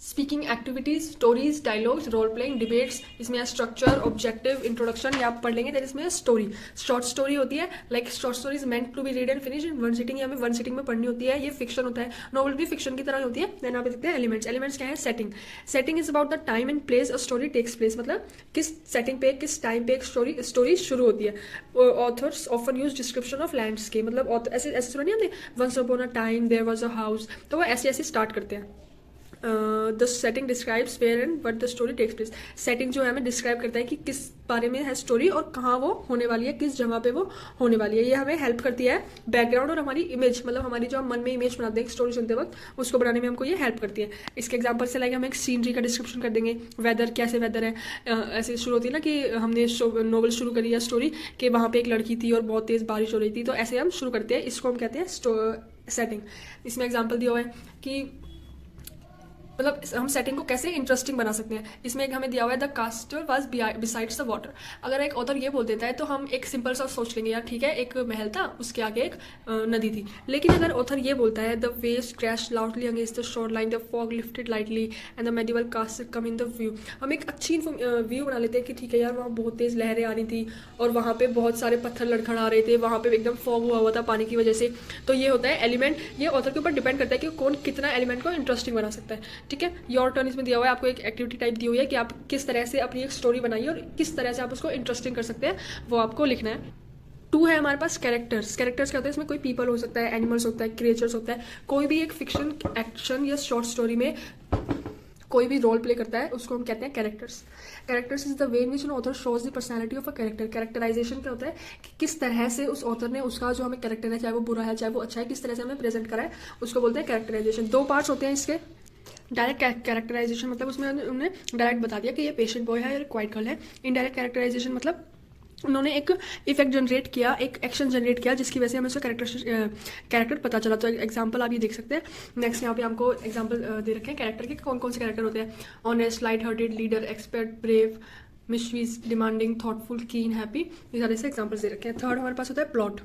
Speaking activities, stories, dialogues, role playing, debates. इसमें structure, objective, introduction, ये आप पढ़ लेंगे। देन इसमें स्टोरी, शॉर्ट स्टोरी होती है, like short story is meant to be read and finish in one sitting, हमें वन सिटिंग में पढ़नी होती है। ये फिक्शन होता है, नॉवल भी फिक्शन की तरह होती है। देन आप देखते हैं एलिमेंट्स। एलिमेंट्स क्या है? Setting. Setting is about the time and place a story takes place, मतलब किस सेटिंग पे, किस टाइम पे एक स्टोरी शुरू होती है। Authors often use description of landscape, मतलब ऐसे ऐसे सुना नहीं आते, once upon a time there was a house, तो वो ऐसे ऐसे स्टार्ट करते हैं। The setting describes where and what the story takes place. Setting जो है हमें डिस्क्राइब करता है कि किस बारे में है स्टोरी और कहाँ वो होने वाली है, किस जगह पे वो होने वाली है। ये हमें हेल्प करती है बैकग्राउंड और हमारी इमेज, मतलब हमारी जो हम मन में इमेज बनाते हैं स्टोरी सुनते वक्त, उसको बनाने में हमको ये हेल्प करती है। इसके एग्जाम्पल से लाइक हम एक सीनरी का डिस्क्रिप्शन कर देंगे, वेदर कैसे वेदर है। ऐसे शुरू होती है ना कि हमने नोवेल शुरू करी है स्टोरी कि वहाँ पे एक लड़की थी और बहुत तेज बारिश हो रही थी, तो ऐसे हम शुरू करते हैं। इसको हम कहते हैं सेटिंग। इसमें एग्जाम्पल दिया हुआ है कि मतलब हम सेटिंग को कैसे इंटरेस्टिंग बना सकते हैं। इसमें एक हमें दिया हुआ है the कास्टल was besides the water. अगर एक ऑथर ये बोल देता है तो हम एक सिंपल सा सोच लेंगे, यार ठीक है, एक महल था, उसके आगे एक नदी थी। लेकिन अगर ऑथर ये बोलता है the waves crash loudly against the shore line, the fog lifted lightly and the medieval कास्टल come in the view, हम एक अच्छी व्यू बना लेते हैं कि ठीक है यार, वहाँ बहुत तेज लहरें आ रही थी और वहाँ पे बहुत सारे पत्थर लड़खड़ा रहे थे, वहाँ पे एकदम फॉग हुआ था पानी की वजह से। तो ये होता है एलिमेंट। ये ऑथर के ऊपर डिपेंड करता है कि कौन कितना एलिमेंट को इंटरेस्टिंग बना सकता है। ठीक है, योर टर्न इसमें दिया हुआ है, आपको एक एक्टिविटी टाइप दी हुई है कि आप किस तरह से अपनी एक स्टोरी बनाइए और किस तरह से आप उसको इंटरेस्टिंग कर सकते हैं, वो आपको लिखना है। 2 है हमारे पास कैरेक्टर्स। कैरेक्टर्स क्या होते हैं? इसमें कोई पीपल हो सकता है, एनिमल्स होता है, क्रिएचर्स होता है। कोई भी एक फिक्शन, एक्शन या शॉर्ट स्टोरी में कोई भी रोल प्ले करता है उसको हम कहते हैं characters. Characters is the way in which an author shows the personality of a character. Characterisation क्या होता है कि किस तरह से उस ऑथर ने उसका जो हमें कैरेक्टर है, चाहे वो बुरा है चाहे वो अच्छा है, किस तरह से हमें प्रेजेंट करा है, उसको बोलते हैं कैरेक्टराइजेशन। 2 पार्ट्स होते हैं इसके। डायरेक्ट कैरेक्टराइजेशन मतलब उसमें उन्होंने डायरेक्ट बता दिया कि ये पेशेंट बॉय है या क्वाइट गर्ल है। इनडायरेक्ट कैरेक्टराइजेशन मतलब उन्होंने एक इफेक्ट जनरेट किया, एक एक्शन जनरेट किया, जिसकी वजह से हमें उसका कैरेक्टर पता चला। तो एग्जांपल आप ये देख सकते हैं। नेक्स्ट यहाँ पे हमको एग्जांपल दे रखे हैं कैरेक्टर के, कौन कौन से कैरेक्टर होते हैं। Honest, light hearted, leader, expert, brave, mischievous, demanding, thoughtful, कीन, हैप्पी, ये सारे से एग्जाम्पल्स दे रखे हैं। थर्ड हमारे पास होता है plot.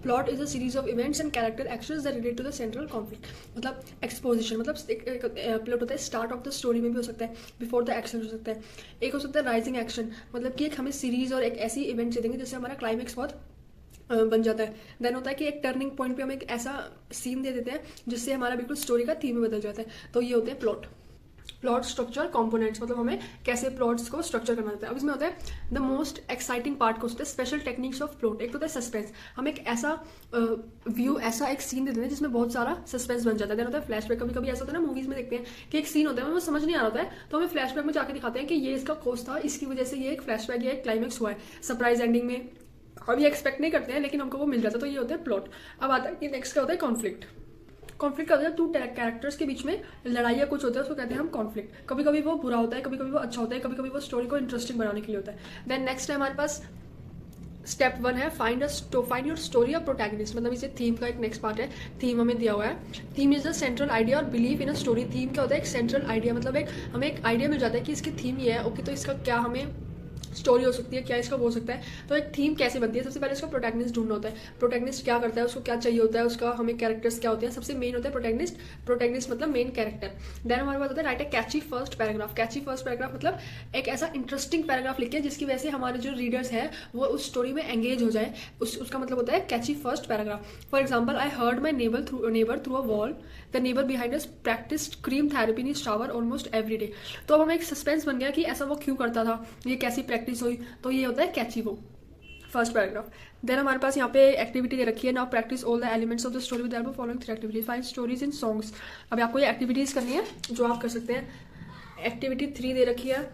Plot is a series of events and character actions that relate to the central conflict. मतलब एक्सपोजिशन, मतलब एक प्लॉट होता है स्टार्ट ऑफ द स्टोरी में भी हो सकता है, बिफोर द एक्शन हो सकता है। एक हो सकता है राइजिंग एक्शन, मतलब कि एक हमें सीरीज और एक ऐसी इवेंट दे देंगे जिससे हमारा क्लाइमेक्स बहुत बन जाता है। देन होता है कि एक टर्निंग पॉइंट पे हम एक ऐसा सीन दे देते हैं जिससे हमारा बिल्कुल स्टोरी का थीम बदल जाता है। तो ये होते हैं प्लॉट। प्लॉट, स्ट्रक्चर, कंपोनेंट्स, मतलब हमें कैसे प्लॉट्स को स्ट्रक्चर करना होता है। अब इसमें होता है द मोस्ट एक्साइटिंग पार्ट को होता है स्पेशल टेक्निक्स ऑफ प्लॉट। एक तो होता है सस्पेंस, हम एक ऐसा व्यू, ऐसा एक सीन दे देते हैं जिसमें बहुत सारा सस्पेंस बन जाता है। देन होता है फ्लैशबैक। कभी कभी ऐसा होता है ना, मूवीज में देखते हैं कि एक सीन होता है, हमें समझ नहीं आ रहा होता है, तो हमें फ्लैशबैक में जाकर दिखाते हैं कि ये इसका कोर्स था, इसकी वजह से ये एक फ्लैशबैक या एक क्लाइमेक्स हुआ है। सरप्राइज एंडिंग में हम ये एक्सपेक्ट नहीं करते हैं लेकिन हमको वो मिल जाता है। तो ये होता है प्लॉट। अब आता है कि नेक्स्ट क्या होता है कॉन्फ्लिक्ट। कॉन्फ्लिक्ट का होता है 2 कैरेक्टर्स के बीच में लड़ाई या कुछ होता है, उसको कहते हैं हम कॉन्फ्लिक्ट। कभी कभी वो बुरा होता है, कभी कभी वो अच्छा होता है, कभी कभी वो स्टोरी को इंटरेस्टिंग बनाने के लिए होता है। देन नेक्स्ट है हमारे पास स्टेप 1 है find your story of protagonist. मतलब इसे थीम का एक नेक्स्ट पार्ट है। थीम हमें दिया हुआ है। Theme is the central idea और believe in a story. Theme क्या होता है? एक सेंट्रल आइडिया, मतलब एक हमें एक आइडिया मिल जाता है कि इसकी थीम ये है, ओके तो इसका क्या हमें स्टोरी हो सकती है, क्या इसका हो सकता है। तो एक थीम कैसे बनती है? सबसे पहले उसका प्रोटैगनिस्ट ढूंढना होता है। प्रोटैगनिस्ट क्या करता है, उसको क्या चाहिए होता है, उसका हमें कैरेक्टर्स क्या होते हैं। सबसे मेन होता है प्रोटैगनिस्ट। प्रोटैगनिस्ट मतलब मेन कैरेक्टर। देन हमारे पास होता है राइट ए कैची फर्स्ट पैराग्राफ। कैची फर्स्ट पैराग्राफ मतलब एक ऐसा इंटरेस्टिंग पैराग्राफ लिखे जिसकी वजह से हमारे जो रीडर्स है वो उस स्टोरी में एंगेज हो जाए। उसका मतलब होता है catchy first paragraph. For example, I heard my neighbour through a wall, the neighbour behind us practise scream therapy in shower almost every day. तो अब हमें एक सस्पेंस बन गया कि ऐसा वो क्यों करता था, ये कैसी प्रैक्टिस हुई। तो ये होता है कैची वो फर्स्ट पैराग्राफ। देन हमारे पास यहाँ पे एक्टिविटी दे रखी है, now practice all the elements of the story with help of following 3 activities. 5 stories in songs. अब आपको ये एक्टिविटीज करनी है जो आप कर सकते हैं। एक्टिविटी 3 दे रखी है,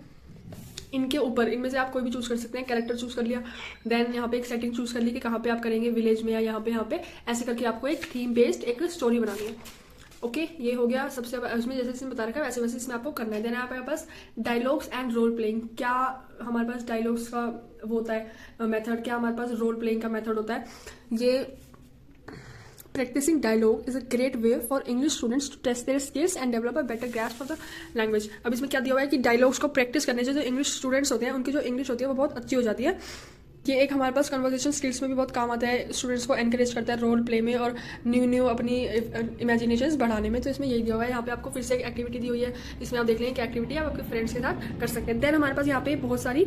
इनके ऊपर इनमें से आप कोई भी चूज कर सकते हैं। कैरेक्टर चूज कर लिया, देन यहाँ पे एक सेटिंग चूज कर ली कि कहाँ पे आप करेंगे, विलेज में या यहाँ पे ऐसे करके आपको एक थीम बेस्ड एक स्टोरी बनानी है। ओके ये हो गया सबसे। उसमें जैसे इसमें बता रखा है वैसे वैसे इसमें आपको करना है। देन आप हमारे पास डायलॉग्स एंड रोल प्लेइंग। क्या हमारे पास डायलॉग्स का वो होता है मेथड, क्या हमारे पास रोल प्लेइंग का मेथड होता है। ये practising dialogue is a great way for English students to test their skills and develop a better grasp of the language. अब इसमें क्या दिया हुआ है कि डायलॉग्स को प्रैक्टिस करने से जो इंग्लिश स्टूडेंट्स होते हैं उनकी जो इंग्लिश होती है वो बहुत अच्छी हो जाती है। ये एक हमारे पास कन्वर्सेशन स्किल्स में भी बहुत काम आता है, स्टूडेंट्स को एनकरेज करता है रोल प्ले में और न्यू अपनी इमेजिनेशंस बढ़ाने में। तो इसमें यही दिया हुआ है। यहाँ पे आपको फिर से एक एक्टिविटी दी हुई है, इसमें आप देख लेंगे कि एक्टिविटी आप आपके फ्रेंड्स के साथ कर सकते हैं। देन हमारे पास यहाँ पे बहुत सारी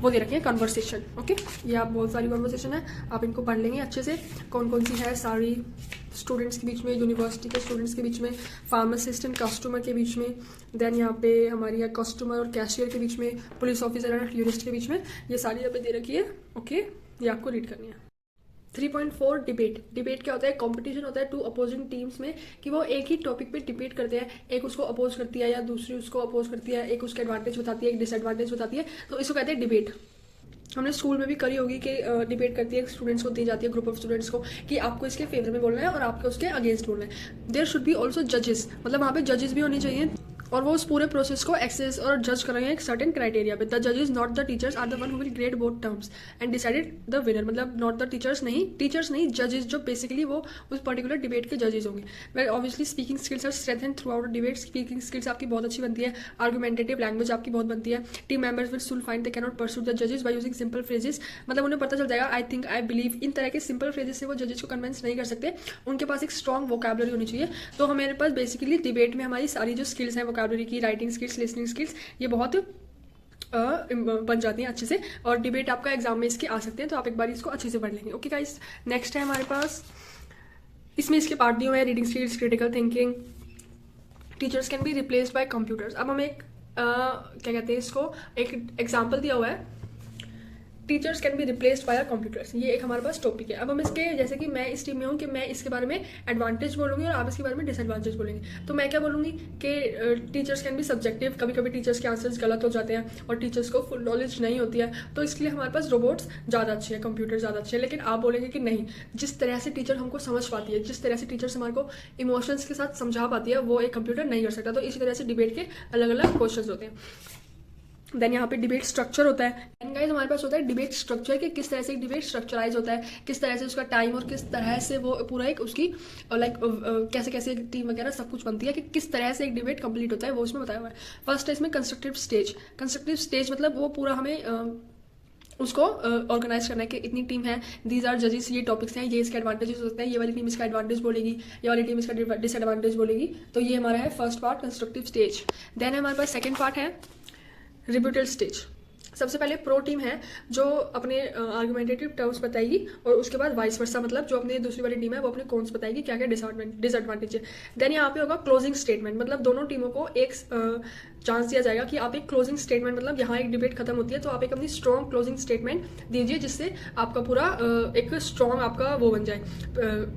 वो दे रखी है कन्वर्सेशन। ओके, ये आप बहुत सारी कन्वर्सेशन है, आप इनको पढ़ लेंगे अच्छे से कौन कौन सी है सारी, स्टूडेंट्स के बीच में, यूनिवर्सिटी के स्टूडेंट्स के बीच में, फार्मासिस्ट एंड कस्टमर के बीच में, देन यहाँ पे हमारी कस्टमर और कैशियर के बीच में, पुलिस ऑफिसर और यूरिस्ट के बीच में, ये सारी यहाँ पे दे रखी है। ओके, ये आपको रीड करनी है। 3.4 डिबेट। डिबेट क्या होता है? कंपटीशन होता है टू अपोजिंग टीम्स में, कि वो एक ही टॉपिक पे डिबेट करते हैं, एक उसको अपोज करती है या दूसरी उसको अपोज करती है, एक उसका एडवांटेज बताती है, एक डिसएडवांटेज बताती है, तो इसको कहते हैं डिबेट। हमने स्कूल में भी करी होगी कि डिबेट करती है, स्टूडेंट्स को दी जाती है, ग्रुप ऑफ स्टूडेंट्स को, कि आपको इसके फेवर में बोलना है और आपको उसके अगेंस्ट बोलना है। देयर शुड बी ऑल्सो जजेस, मतलब वहाँ पे जजेस भी होने चाहिए और वो उस पूरे प्रोसेस को एक्सेस और जज करेंगे एक सर्टेन क्राइटेरिया पे। द जजेस not the teachers are the one who will grade both terms and decided the winner, मतलब नॉट द टीचर्स नहीं जजेस, जो बेसिकली वो उस पर्टिकुलर डिबेट के जजेस होंगे। Well obviously speaking skills are strengthen throughout debate. Speaking skills आपकी बहुत अच्छी बनती है, आर्गुमेंटेटिव लैंग्वेज आपकी बहुत बनती है। Team members will soon find they can not pursue the जजेस बाय यूजिंग सिंपल फ्रेजेस, मतलब उन्हें पता चल जाएगा आई थिंक आई बिलीव, इन तरह के सिंपल फ्रेजेस से वो जजेस को कन्विंस नहीं कर सकते। उनके पास एक स्ट्रॉन्ग वोकैबुलरी होनी चाहिए। तो हमारे पास बेसिकली डिबेट में हमारी सारी जो स्किल्स हैं, वोकैबुलरी की, राइटिंग स्किल्स, लिसनिंग स्किल्स, ये बहुत बन जाती हैं अच्छे से, और डिबेट आपका एग्जाम में इसके आ सकते हैं, तो आप एक बार इसको अच्छे से पढ़ लेंगे। ओके गाइस, नेक्स्ट है हमारे पास, इसमें इसके पार्ट दिए हुए हैं, reading skills, critical thinking, teachers can be replaced by computers. अब हमें क्या कहते हैं इसको, एक एग्जाम्पल दिया हुआ है, teachers can be replaced by computers. ये एक हमारे पास टॉपिक है। अब हम इसके, जैसे कि मैं इस टीम में हूँ कि मैं इसके बारे में एडवांटेज बोलूँगी और आप इसके बारे में डिसएडवांटेज बोलेंगे। तो मैं क्या बोलूँगी कि टीचर्स कैन बी सब्जेक्टिव, कभी कभी टीचर्स के आंसर्स गलत हो जाते हैं और टीचर्स को फुल नॉलेज नहीं होती है, तो इसके लिए हमारे पास रोबोट्स ज़्यादा अच्छे हैं, कंप्यूटर ज़्यादा अच्छे हैं। लेकिन आप बोलेंगे कि नहीं, जिस तरह से टीचर हमको समझ पाती है, जिस तरह से टीचर्स हमारे को इमोशंस के साथ समझा पाती है, वो एक कंप्यूटर नहीं कर सकता। तो इसी तरह से डिबेट के अलग अलग क्वेश्चन होते हैं। देन यहाँ पे डिबेट स्ट्रक्चर होता है। एंड गाइस हमारे पास होता है डिबेट स्ट्रक्चर, कि किस तरह से एक डिबेट स्ट्रक्चराइज होता है, किस तरह से उसका टाइम और किस तरह से वो पूरा एक उसकी लाइक कैसे कैसे एक टीम वगैरह सब कुछ बनती है, कि किस तरह से एक डिबेट कंप्लीट होता है, वो उसमें बताया हुआ है। फर्स्ट है इसमें कंस्ट्रक्टिव स्टेज। कंस्ट्रक्टिव स्टेज मतलब वो पूरा हमें उसको ऑर्गेनाइज करना है कि इतनी टीम है, दीज आर जजेस, ये टॉपिक्स हैं, ये इसके एडवांटेजेस हो सकते हैं, ये वाली टीम इसका एडवांटेज बोलेगी, ये वाली टीम इसका डिसएडवांटेज बोलेगी। तो ये हमारा है first part, constructive stage. Then हमारे पास सेकेंड पार्ट है रिब्यूटल स्टेज। सबसे पहले प्रो टीम है जो अपने आर्गुमेंटेटिव टर्म्स बताएगी, और उसके बाद वाइस वर्सा, मतलब जो अपनी दूसरी वाली टीम है वो अपने कॉन्स बताएगी, क्या क्या डिसएडवांटेज है। देन यहाँ पे होगा क्लोजिंग स्टेटमेंट, मतलब दोनों टीमों को एक चांस दिया जाएगा कि आप एक क्लोजिंग स्टेटमेंट, मतलब यहाँ एक डिबेट खत्म होती है तो आप एक अपनी स्ट्रॉन्ग क्लोजिंग स्टेटमेंट दीजिए, जिससे आपका पूरा एक स्ट्रॉन्ग आपका वो बन जाए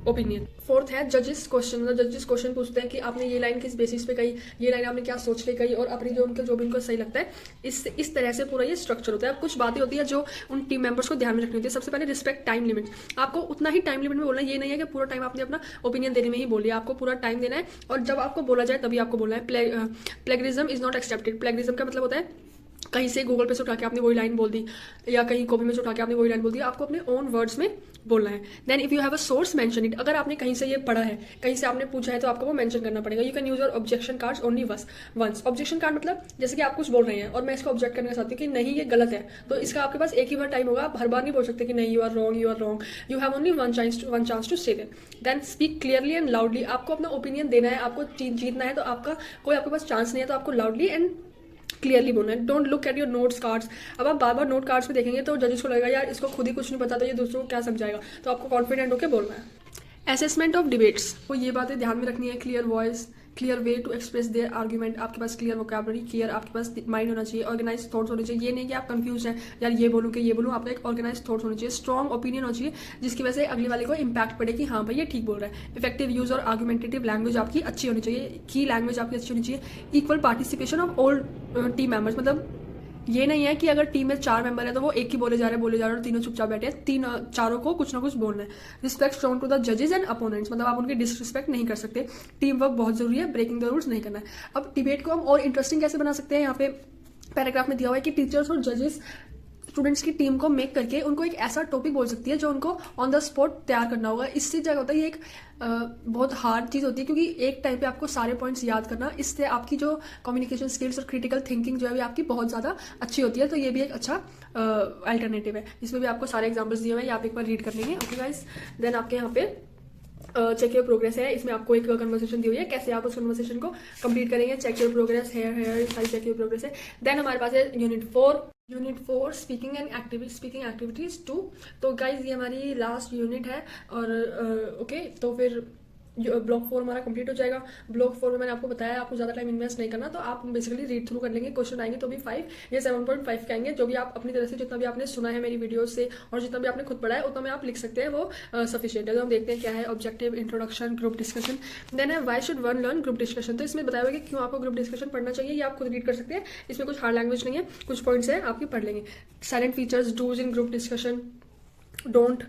ओपिनियन। फोर्थ है जजेस क्वेश्चन, मतलब जजेस क्वेश्चन पूछते हैं कि आपने ये लाइन किस बेसिस पे कही, ये लाइन आपने क्या सोच के कही, और अपनी जो भी उनको सही लगता है, इस तरह से पूरा ये स्ट्रक्चर होता है। अब कुछ बातें होती है जो उन टीम मेंबर्स को ध्यान में रखनी होती है। सबसे पहले रिस्पेक्ट टाइम लिमिट, आपको उतना ही टाइम लिमिट में बोलना है, ये नहीं है कि पूरा टाइम आपने अपना ओपिनियन देने में ही बोल लिया, आपको पूरा टाइम देना है, और जब आपको बोला जाए तभी आपको बोलना है। Plagiarism is not accepted. Plagiarism का मतलब होता है कहीं से गूगल पे से उठा के आपने वही लाइन बोल दी, या कहीं कॉपी में से उठा के आपने वही लाइन बोल दी, आपको अपने ओन वर्ड्स में बोलना है। Then if you have a source mention it, अगर आपने कहीं से ये पढ़ा है, कहीं से आपने पूछा है, तो आपको वो मेंशन करना पड़ेगा। You can use your objection cards only once. Objection card मतलब जैसे कि आप कुछ बोल रहे हैं और मैं इसको ऑब्जेक्ट करना चाहती हूँ कि नहीं ये गलत है, तो इसका आपके पास एक ही बार टाइम होगा, आप हर बार नहीं बोल सकते कि नहीं you are wrong, you have only one chance to say that. Then speak clearly and loudly, आपको अपना ओपिनियन देना है, आपको जीतना है, तो आपका कोई आपके पास चांस नहीं है, तो आपको लाउडली एंड क्लियरली बोलना है। Don't look at your notes cards. अब आप बार बार नोट कार्ड्स पे देखेंगे तो जजेस को लगेगा यार इसको खुद ही कुछ नहीं पता, तो ये दूसरों को क्या समझाएगा, तो आपको कॉन्फिडेंट होकर बोलना है। असेसमेंट ऑफ डिबेट्स, तो ये बातें ध्यान में रखनी है। Clear voice, clear way to express their argument, आपके पास क्लियर वोकैबुलरी, क्लियर आपके पास माइंड होना चाहिए, ऑर्गेनाइज थॉट्स होने चाहिए। ये नहीं कि आप कंफ्यूज हैं यार ये बोलूँ कि ये बोलूँ, आपका एक ऑर्गेनाइज थॉट्स होने चाहिए। स्ट्रॉन्ग ओपिनियन होना चाहिए जिसकी वजह से अगले वाले को इंपैक्ट पड़े कि हाँ भाई ये ठीक बोल रहा है। इफेक्टिव यूज और आर्गुमेंटेटिव लैंग्वेज आपकी अच्छी होनी चाहिए, की लैंग्वेज आपकी अच्छी होनी चाहिए। Equal participation of all team members, मतलब ये नहीं है कि अगर टीम में 4 मेंबर है तो वो एक ही बोले जा रहे हैं और तीनों चुपचाप बैठे हैं, चारों को कुछ ना कुछ बोलना है। रिस्पेक्ट शोन टू द जजेस एंड अपोनेंट्स, मतलब आप उनकी डिसरिस्पेक्ट नहीं कर सकते। टीम वर्क बहुत जरूरी है, ब्रेकिंग द रूल्स नहीं करना है। अब डिबेट को हम और इंटरेस्टिंग कैसे बना सकते हैं, यहाँ पे पैराग्राफ में दिया हुआ है कि टीचर्स और जजेस स्टूडेंट्स की टीम को मेक करके उनको एक ऐसा टॉपिक बोल सकती है जो उनको ऑन द स्पॉट तैयार करना होगा। इससे क्या होता है, ये एक बहुत हार्ड चीज़ होती है, क्योंकि एक टाइम पे आपको सारे पॉइंट्स याद करना, इससे आपकी जो कम्युनिकेशन स्किल्स और क्रिटिकल थिंकिंग जो है आपकी बहुत ज़्यादा अच्छी होती है। तो ये भी एक अच्छा अल्टरनेटिव है। इसमें भी आपको सारे एग्जाम्पल्स दिए हुए हैं, आप एक बार रीड कर लेंगे। ओके गाइस, देन आपके यहाँ पे चेक योर प्रोग्रेस है। इसमें आपको एक कन्वर्सेशन दी हुई है, कैसे आप उस कन्वर्सेशन को कंप्लीट करेंगे। चेक योर प्रोग्रेस है सारी चेक योर प्रोग्रेस है। देन हमारे पास है यूनिट 4 स्पीकिंग एक्टिविटीज 2। तो गाइज ये हमारी लास्ट यूनिट है। और ओके, तो फिर ब्लॉक 4 हमारा कंप्लीट हो जाएगा। ब्लॉक 4 में मैंने आपको बताया आपको ज़्यादा टाइम इन्वेस्ट नहीं करना, तो आप बेसिकली रीड थ्रू कर लेंगे। क्वेश्चन आएंगे तो भी 5 या 7.5 के आएंगे, जो भी आप अपनी तरह से जितना भी आपने सुना है मेरी वीडियो से और जितना भी आपने खुद पढ़ा है उतना में आप लिख सकते हैं, वो सफिशिएंट है। तो हम देखते हैं क्या है objective, introduction, group discussion. Then है why should one learn group discussion. तो इसमें बताया हुआ कि क्यों आपको ग्रुप डिस्कशन पढ़ना चाहिए, ये आप खुद रीड कर सकते हैं। इसमें कुछ हार्ड लैंग्वेज नहीं है, कुछ पॉइंट्स है आपके पढ़ लेंगे। Silent features, dos in group discussion, don't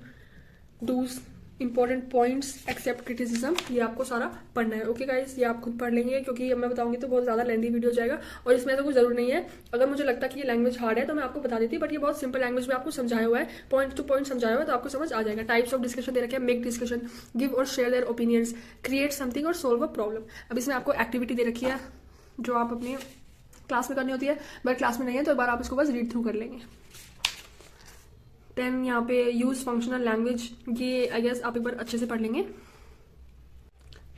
dos, important points, accept criticism, ये आपको सारा पढ़ना है। ओके गाइस, ये आप खुद पढ़ लेंगे, क्योंकि मैं बताऊंगी तो बहुत ज़्यादा लेंथी वीडियो हो जाएगा और इसमें तो कुछ जरूर नहीं है। अगर मुझे लगता कि ये लैंग्वेज हार्ड है तो मैं आपको बता देती, बट ये बहुत सिंपल लैंग्वेज में आपको समझाया हुआ है, पॉइंट टू पॉइंट समझाया हुआ है, तो आपको समझ आ जाएगा। टाइप्स ऑफ डिस्कशन दे रखे हैं, मेक डिस्कशन, गिव और share their opinions, create something और सोल्व अ प्रॉब्लम। अब इसमें आपको एक्टिविटी दे रखी है जो आप अपनी क्लास में करनी होती है, बट क्लास में नहीं है तो एक बार आप इसको बस रीड थ्रू कर लेंगे। देन यहाँ पे यूज फंक्शनल लैंग्वेज, ये आई गेस आप एक बार अच्छे से पढ़ लेंगे।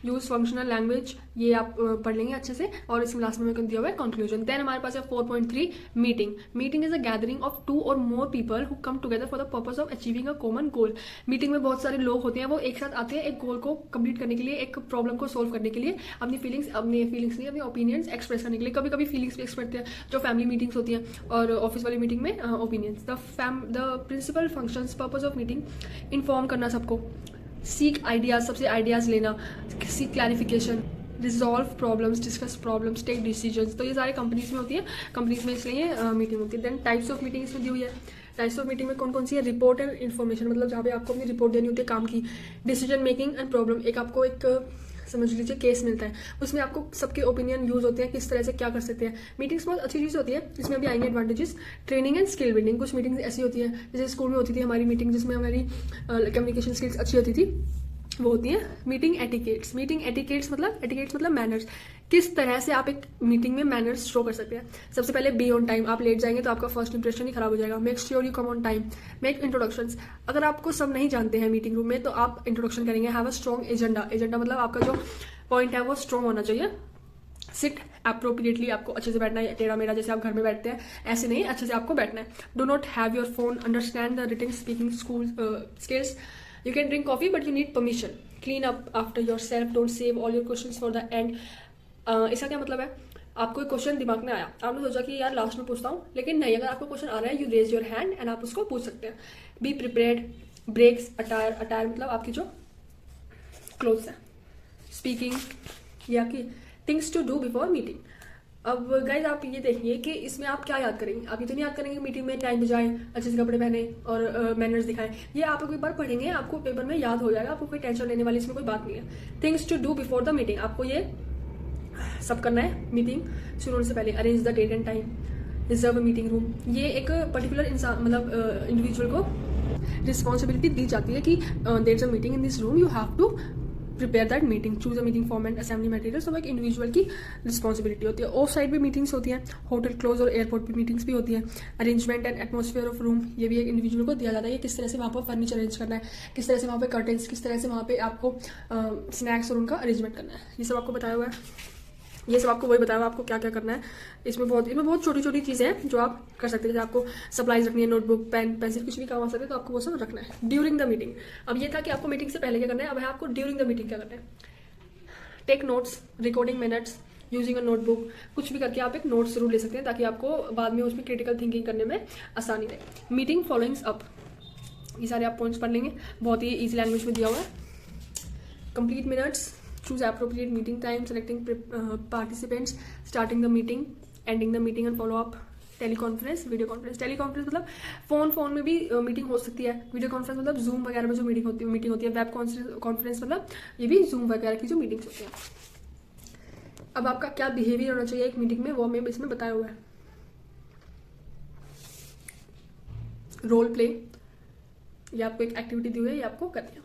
यूज फंक्शनल लैंग्वेज ये आप पढ़ लेंगे अच्छे से, और इसमें लास्ट में दिया हुआ है कंक्लूजन। देन हमारे पास है 4.3 meeting is a gathering of 2 और more people who come together for the purpose of achieving a common goal. Meeting में बहुत सारे लोग होते हैं, वो एक साथ आते हैं एक गोल को कंप्लीट करने के लिए, एक प्रॉब्लम को सोल्व करने के लिए, अपनी फीलिंग्स नहीं अपनी ओपिनियंस एक्सप्रेस करने के लिए। कभी कभी फीलिंग्स भी एक्सप्रेस करते हैं, जो फैमिली मीटिंग्स होती हैं और ऑफिस वाली मीटिंग में opinions. The principal functions purpose of meeting, inform करना सबको, सीक आइडियाज, सबसे आइडियाज लेना, seek clarification, resolve problems, discuss problems, take decisions. तो ये सारे कंपनीज में होती है, कंपनीज में इसलिए मीटिंग होती है। देन टाइप्स ऑफ मीटिंग इसमें दी हुई है। टाइप्स ऑफ मीटिंग में कौन कौन सी है, रिपोर्ट एंड इन्फॉर्मेशन, मतलब जहाँ पे आपको अपनी रिपोर्ट देनी होती है काम की। डिसीजन मेकिंग एंड प्रॉब्लम, एक आपको एक समझ लीजिए केस मिलता है, उसमें आपको सबके ओपिनियन यूज होते हैं, किस तरह से क्या कर सकते हैं। मीटिंग्स बहुत अच्छी चीज़ होती है, इसमें भी आएंगे advantages. Training and skill building, कुछ मीटिंग्स ऐसी होती है जैसे स्कूल में होती थी हमारी मीटिंग, जिसमें हमारी कम्युनिकेशन स्किल्स अच्छी होती थी, वो होती है मीटिंग एटिकेट्स। मतलब मैनर्स, किस तरह से आप एक मीटिंग में मैनर्स शो कर सकते हैं। सबसे पहले बी ऑन टाइम, आप लेट जाएंगे तो आपका फर्स्ट इंप्रेशन ही खराब हो जाएगा। Make sure you come on time. Make introductions, अगर आपको सब नहीं जानते हैं मीटिंग रूम में तो आप इंट्रोडक्शन करेंगे। हैव अ स्ट्रॉन्ग एजेंडा मतलब आपका जो पॉइंट है वो स्ट्रॉन्ग होना चाहिए। सिट अप्रोप्रिएटली, आपको अच्छे से बैठना है, टेढ़ा मेढ़ा जैसे आप घर में बैठते हैं ऐसे नहीं, अच्छे से आपको बैठना है। Do not have your phone, understand the written speaking skills. You can drink coffee but you need permission. Clean up after yourself. Don't save all your questions for the end. इसका क्या मतलब है, आपको एक क्वेश्चन दिमाग में आया, आपने सोचा कि यार लास्ट में पूछता हूँ, लेकिन नहीं, अगर आपको क्वेश्चन आ रहा है you raise your hand and आप उसको पूछ सकते हैं। Be prepared. ब्रेक्स, अटायर मतलब आपकी जो क्लोथ्स है। स्पीकिंग, ये आपकी things to do before meeting. अब गाइज आप ये देखिए कि इसमें आप क्या याद करेंगे। आप ये तो नहीं याद करेंगे मीटिंग में टाइम बजाएं, अच्छे से कपड़े पहने और मैनर्स दिखाएं। ये आप एक बार पढ़ेंगे, आपको पेपर में याद हो जाएगा, आपको कोई टेंशन लेने वाली इसमें कोई बात नहीं है। Things to do before the meeting, आपको ये सब करना है मीटिंग शुरू होने से पहले। Arrange the date and time, reserve meeting room, ये एक पर्टिकुलर इंसान मतलब इंडिविजुअल को रिस्पॉन्सिबिलिटी दी जाती है कि there is a meeting in this room, you have to prepare that meeting, choose a meeting format, assembly material, सब एक इंडिविजुअल की रिस्पॉन्सिबिलिटी होती है। ऑफ साइड भी मीटिंग्स होती हैं, होटल क्लोज और एयरपोर्ट पे मीटिंग्स भी होती हैं। Arrangement and atmosphere of room, ये भी एक इंडिविजुअल को दिया जाता है कि किस तरह से वहाँ पर फर्नीचर अरेंज करना है, किस तरह से वहाँ पे कर्टेंस, किस तरह से वहाँ पे आपको स्नैक्स और उनका अरेंजमेंट करना है। ये सब आपको बताया हुआ है, ये सब आपको वही बताया हुआ आपको क्या क्या करना है। इसमें बहुत छोटी छोटी चीज़ें हैं जो आप कर सकते हैं, जैसे आपको सप्लाईज रखनी है, नोटबुक, पेन, पेंसिल, कुछ भी काम आ सकते हैं, तो आपको वो सब रखना है ड्यूरिंग द मीटिंग। अब ये था कि आपको मीटिंग से पहले क्या करना है, अब है आपको ड्यूरिंग द मीटिंग क्या करना है। Take notes, recording minutes, using a notebook, कुछ भी करके आप एक नोट जरूर ले सकते हैं ताकि आपको बाद में उसमें क्रिटिकल थिंकिंग करने में आसानी रहे। मीटिंग फॉलोइंग्स अप, ये सारे आप पॉइंट्स पढ़ लेंगे, बहुत ही ईजी लैंग्वेज में दिया हुआ है। Complete minutes, choose appropriate meeting time, selecting participants, starting the meeting, ending the meeting and follow up. Teleconference, video conference. Teleconference मतलब फोन में भी मीटिंग हो सकती है। वीडियो कॉन्फ्रेंस मतलब जूम वगैरह में जो मीटिंग होती है। वेब कॉन्फ्रेंस मतलब ये भी जूम वगैरह की जो मीटिंग्स होती हैं। अब आपका क्या बिहेवियर होना चाहिए एक मीटिंग में, वो हमें इसमें बताया हुआ है। रोल प्ले, ये आपको एक एक्टिविटी दी हुई है, ये आपको करनी है।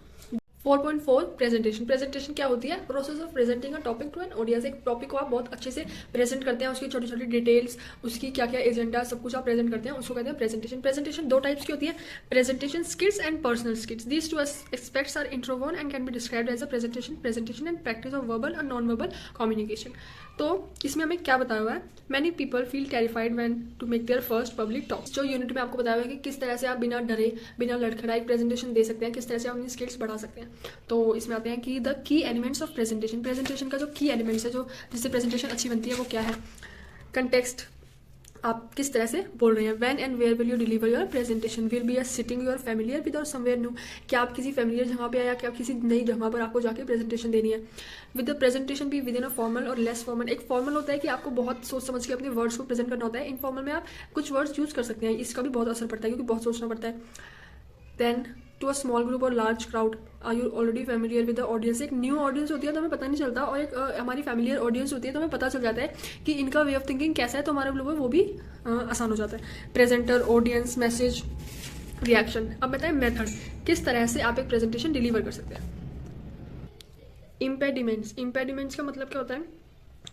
4.4 प्रेजेंटेशन। प्रेजेंटेशन क्या होती है? Process of presenting a topic to an audience. एक टॉपिक को आप बहुत अच्छे से प्रेजेंट करते हैं, उसकी छोटी छोटी डिटेल्स, उसकी क्या क्या एजेंडा, सब कुछ आप प्रेजेंट करते हैं, उसको कहते हैं प्रेजेंटेशन। प्रेजेंटेशन दो टाइप्स की होती है, presentation skills and personal skills. These two aspects are interwoven and can be described as a presentation and practice of verbal और नॉन वर्बल कम्युनिकेशन। तो इसमें हमें क्या बताया हुआ है? Many people feel terrified when to make their first public talk. जो unit में आपको बताया हुआ है कि किस तरह से आप बिना डरे, बिना लड़खड़ाए प्रेजेंटेशन दे सकते हैं, किस तरह से आप अपनी स्किल्स बढ़ा सकते हैं। तो इसमें आते हैं कि the key elements of presentation. Presentation का जो की एलिमेंट्स है, जो जिससे प्रेजेंटेशन अच्छी बनती है, वो क्या है? कंटेक्स्ट, आप किस तरह से बोल रहे हैं। When and where will you deliver your presentation. Will be a sitting your familiar with or somewhere new. क्या आप किसी फेमिलियर जगह पे या क्या किसी नई जगह पर आपको जाके प्रेजेंटेशन देनी है। विद द प्रेजेंटेशन भी विद इन अ फॉर्मल और लेस फॉर्मल। एक फॉर्मल होता है कि आपको बहुत सोच समझ के अपने वर्ड्स को प्रेजेंट करना होता है। इनफॉर्मल में आप कुछ वर्ड्स यूज कर सकते हैं, इसका भी बहुत असर पड़ता है क्योंकि बहुत सोचना पड़ता है। Then to a small group और large crowd, are you already familiar with the audience. एक न्यू ऑडियंस होती है तो हमें पता नहीं चलता, और एक हमारी फैमिलियर ऑडियंस होती है तो हमें पता चल जाता है कि इनका वे ऑफ थिंकिंग कैसा है, तो हमारे लोगों वो भी आसान हो जाता है। Presenter, audience, message, reaction. अब बताएं मेथड, किस तरह से आप एक प्रेजेंटेशन डिलीवर कर सकते हैं। इम्पेडिमेंट्स। इम्पेडिमेंट्स का मतलब क्या होता है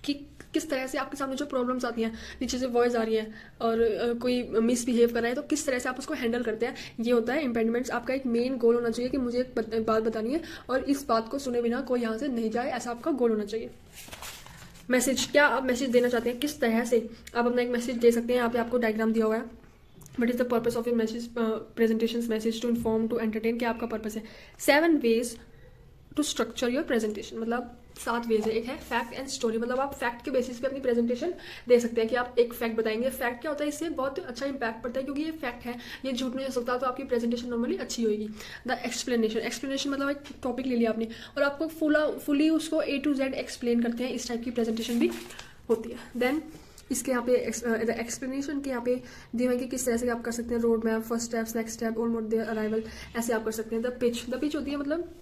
कि किस तरह से आपके सामने जो प्रॉब्लम्स आती हैं, नीचे से वॉइस आ रही है और कोई मिसबिहेव कर रहा है, तो किस तरह से आप उसको हैंडल करते हैं, ये होता है इम्पेडिमेंट्स। आपका एक मेन गोल होना चाहिए कि मुझे एक बात बतानी है और इस बात को सुने बिना कोई यहाँ से नहीं जाए, ऐसा आपका गोल होना चाहिए। मैसेज, क्या आप मैसेज देना चाहते हैं, किस तरह से आप अपना एक मैसेज दे सकते हैं। यहाँ पे आपको डायग्राम दिया हुआ है। What is the purpose of your message presentation message? To inform, to entertain, क्या आपका पर्पस है। 7 ways to structure your presentation. मतलब 7 वेज है। एक है फैक्ट एंड स्टोरी, मतलब आप फैक्ट के बेसिस पे अपनी प्रेजेंटेशन दे सकते हैं कि आप एक फैक्ट बताएंगे। फैक्ट क्या होता है, इससे बहुत अच्छा इंपैक्ट पड़ता है क्योंकि ये फैक्ट है, ये झूठ नहीं हो सकता, तो आपकी प्रेजेंटेशन नॉर्मली अच्छी होगी। The explanation. एक्सप्लेनेशन मतलब एक टॉपिक ले लिया आपने और आपको फुली उसको A to Z एक्सप्लेन करते हैं, इस टाइप की प्रेजेंटेशन भी होती है। देन इसके यहाँ पे एक्सप्लेनेशन के यहाँ पे दिए हुए कि किस तरह से आप कर सकते हैं। Road map, first steps, next step, almost there arrival, ऐसे आप कर सकते हैं। द पिच होती है, मतलब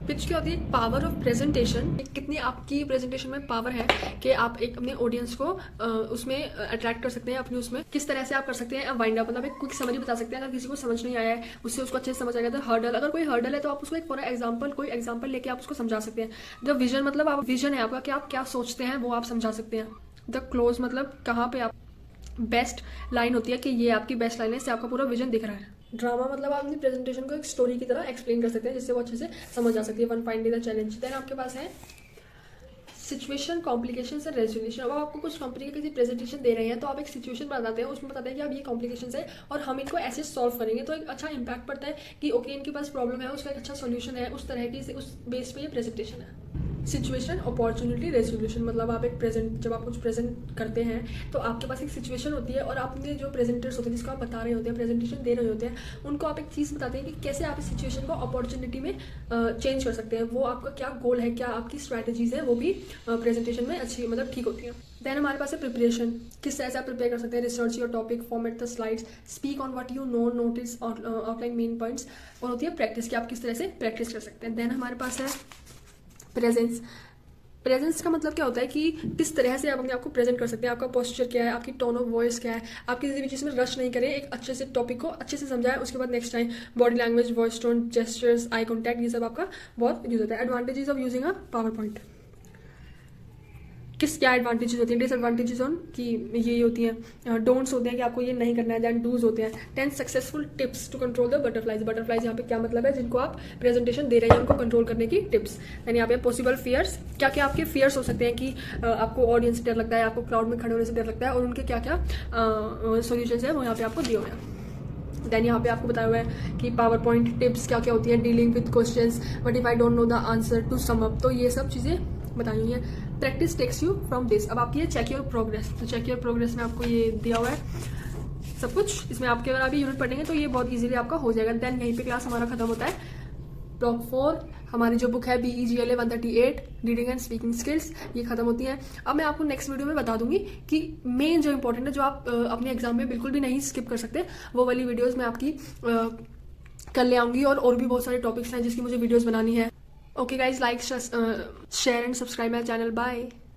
पिच क्या होती है? Power of presentation. कितनी आपकी प्रेजेंटेशन में पावर है कि आप एक अपने ऑडियंस को उसमें अट्रैक्ट कर सकते हैं अपनी उसमें। किस तरह से आप कर सकते हैं वाइंड अप, मतलब एक क्विक समरी बता सकते हैं। अगर किसी को समझ नहीं आया है, उससे उसको अच्छे से समझ आएगा। तो हर्डल, अगर कोई हर्डल है तो आप उसको एक फॉर एग्जाम्पल कोई एग्जाम्पल लेके आप उसको समझा सकते हैं। द विजन, मतलब आप विजन है आपका कि आप क्या सोचते हैं वो आप समझा सकते हैं। द क्लोज, मतलब कहाँ पे आप बेस्ट लाइन होती है कि ये आपकी बेस्ट लाइन है, इससे आपका पूरा विजन दिख रहा है। ड्रामा, मतलब आप अपनी प्रेजेंटेशन को एक स्टोरी की तरह एक्सप्लेन कर सकते हैं जिससे वो अच्छे से समझ आ सकती है। One find the challenge. Then आपके पास है सिचुएशन, कॉम्प्लिकेशंस एंड रेजोल्यूशन। अब आपको कुछ कंपनी के किसी प्रेजेंटेशन दे रहे हैं तो आप एक सिचुएशन बताते हैं, उसमें बताते हैं कि अब ये कॉम्प्लिकेशंस है और हम इनको ऐसे सॉल्व करेंगे, तो एक अच्छा इंपैक्ट पड़ता है कि ओके इनके पास प्रॉब्लम है, उसका एक अच्छा सोल्यूशन है, उस तरह की उस बेस पे ये प्रेजेंटेशन है। सिचुएशन, अपॉर्चुनिटी, रेजोल्यूशन, मतलब आप एक जब आप कुछ प्रेजेंट करते हैं तो आपके पास एक सिचुएशन होती है और आपने जो प्रेजेंटर्स होते हैं जिसको आप बता रहे होते हैं, प्रेजेंटेशन दे रहे होते हैं, उनको आप एक चीज़ बताते हैं कि कैसे आप इस सिचुएशन को अपॉर्चुनिटी में चेंज कर सकते हैं। वो आपका क्या गोल है, क्या आपकी स्ट्रैटेजीज है, वो भी प्रेजेंटेशन में अच्छी मतलब ठीक होती है। देन हमारे पास है प्रिपरेशन, किस तरह से आप प्रिपेयर कर सकते हैं। Research your topic, format the slides, speak on what you know, notice outline main points, और होती है प्रैक्टिस, कि आप किस तरह से प्रैक्टिस कर सकते हैं। देन हमारे पास है प्रेजेंस। प्रेजेंस का मतलब क्या होता है कि किस तरह से आप अपने आप को प्रेजेंट कर सकते हैं, आपका पोस्चर क्या है, आपकी टोन ऑफ वॉइस क्या है, आप किसी भी चीज़ में रश नहीं करें, एक अच्छे से टॉपिक को अच्छे से समझाएं। उसके बाद next time body language, voice tone, gestures, eye contact, ये सब आपका बहुत यूज होता है। Advantages of using a power point, किस क्या एडवांटेजेस होती हैं। डिसएडवांटेजेस ऑन कि ये होती हैं, डोंट्स होते हैं कि आपको ये नहीं करना है, दैन डूज होते हैं। 10 successful tips to control the butterflies. Butterflies यहाँ पे क्या मतलब है, जिनको आप प्रेजेंटेशन दे रहे हैं उनको कंट्रोल करने की टिप्स। दैन यहाँ पे पॉसिबल फियर्स, क्या क्या आपके फियर्स हो सकते हैं कि आपको ऑडियंस से डर लगता है, आपको क्राउड में खड़े होने से डर लगता है, और उनके क्या क्या सोल्यूशन है वो यहाँ पे आपको दिए हुए हैं। देन यहाँ पे आपको बताया हुआ है कि पावर पॉइंट टिप्स क्या क्या होती है। Dealing with questions, but if I don't know the answer, to sum up, तो ये सब चीज़ें बताई हुई है। Practice takes you from this. अब आपकी चेक योर प्रोग्रेस, तो चेक योर प्रोग्रेस में आपको ये दिया हुआ है सब कुछ। इसमें आपके अगर आप यूनिट पढ़ेंगे तो ये बहुत इजीली आपका हो जाएगा। देन यहीं पे क्लास हमारा खत्म होता है। ब्लॉक 4 हमारी जो बुक है BEGLA 138 reading and speaking skills, ये खत्म होती है। अब मैं आपको नेक्स्ट वीडियो में बता दूंगी कि मेन जो इंपॉर्टेंट है, जो आप अपने एग्जाम में बिल्कुल भी नहीं स्किप कर सकते, वो वाली वीडियोस मैं आपकी कर ले आऊंगी। और भी बहुत सारे टॉपिक्स हैं जिसकी मुझे वीडियोस बनानी है। Okay guys, like, share and subscribe my channel. Bye.